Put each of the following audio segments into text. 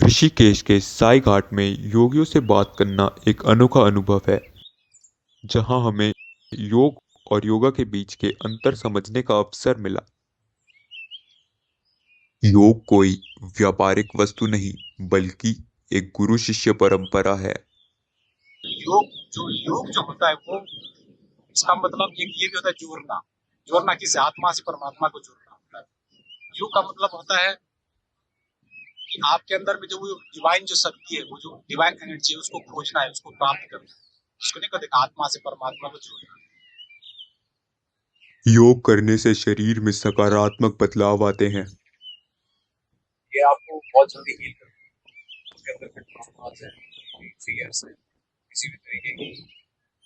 ऋषिकेश के साई घाट में योगियों से बात करना एक अनोखा अनुभव है, जहां हमें योग और योगा के बीच के अंतर समझने का अवसर मिला। योग कोई व्यापारिक वस्तु नहीं, बल्कि एक गुरु शिष्य परंपरा है। योग जो होता है वो इसका मतलब ये भी होता है जोड़ना। जोड़ना किसी आत्मा से परमात्मा को जोड़ना होता है। योग का मतलब होता है कि आपके अंदर में जो वो डिवाइन जो शक्ति है, वो जो डिवाइन एनर्जी है, उसको खोजना है, उसको प्राप्त करना है। उसको नहीं कहते आत्मा से परमात्मा को जोड़ना। योग करने से शरीर में सकारात्मक बदलाव आते हैं। ये आपको बहुत जल्दी हील करता है। उसके अंदर फिर ट्रॉमास है, फियर्स है, किसी भी तरीके की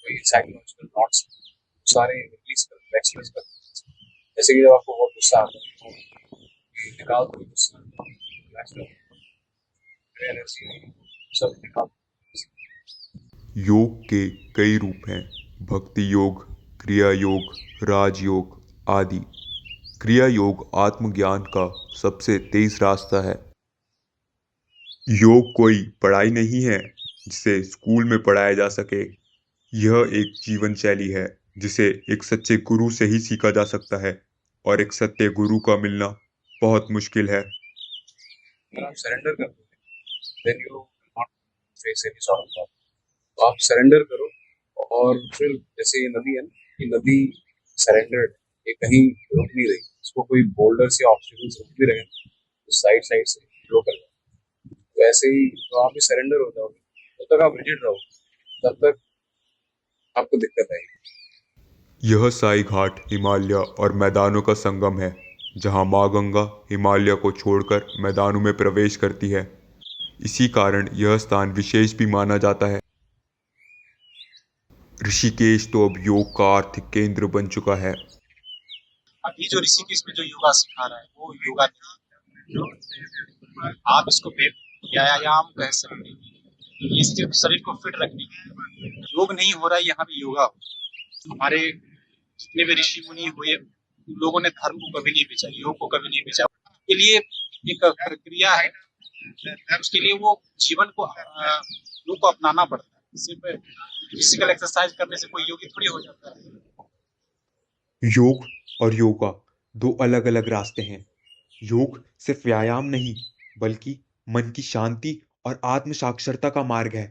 कोई साइकोलॉजिकल नॉट्स सारे रिलीज कर एक्सप्रेस कर। जैसे कि जब आपको बहुत गुस्सा आता है तो ये निकाल दो गुस्सा, रिलैक्स करो, एनर्जी सब निकाल। योग के कई रूप हैं: भक्ति योग, क्रिया योग, राजयोग आदि। क्रिया योग आत्मज्ञान का सबसे तेज रास्ता है। योग कोई पढ़ाई नहीं है जिसे स्कूल में पढ़ाया जा सके। यह एक जीवन शैली है जिसे एक सच्चे गुरु से ही सीखा जा सकता है, और एक सत्य गुरु का मिलना बहुत मुश्किल है। अगर आप सरेंडर कर दोगे then you not face any sort of problem. तो आप सरेंडर करो। और फिर जैसे ये नदी है ना, ये नदी सरेंडर्ड, ये कहीं रुक नहीं रही। इसको कोई बोल्डर से ऑब्स्टिकल्स रुक भी रहे हैं तो साइड साइड से फ्लो कर रहे हैं। वैसे ही तो आप भी सरेंडर हो जाओगे। जब तक आप रिजिड रहोगे तब तक आपको दिक्कत आएगी। यह साई घाट हिमालय और मैदानों का संगम है, जहां माँ गंगा हिमालय को छोड़कर मैदानों में प्रवेश करती है। इसी कारण यह स्थान विशेष भी माना जाता है। ऋषिकेश तो अब योग का आर्थिक केंद्र बन चुका है। अभी जो ऋषिकेश में जो योगा सिखा रहा है वो योगा नहीं। आप इसको व्यायाम कह सकते हैं। ये सिर्फ शरीर को फिट रखने के लिए। योग नहीं हो रहा है, यहाँ पे योगा हो। हमारे जितने भी ऋषि मुनि हुए, उन लोगों ने धर्म को कभी नहीं बेचा, योग को कभी नहीं बेचा। के लिए एक प्रक्रिया है। उसके लिए वो जीवन को योग को अपनाना पड़ता है। सिर्फ फिजिकल एक्सरसाइज करने से कोई योगी थोड़ी हो जाता है। योग और योगा दो अलग अलग रास्ते हैं। योग सिर्फ व्यायाम नहीं, बल्कि मन की शांति और आत्म साक्षरता का मार्ग है।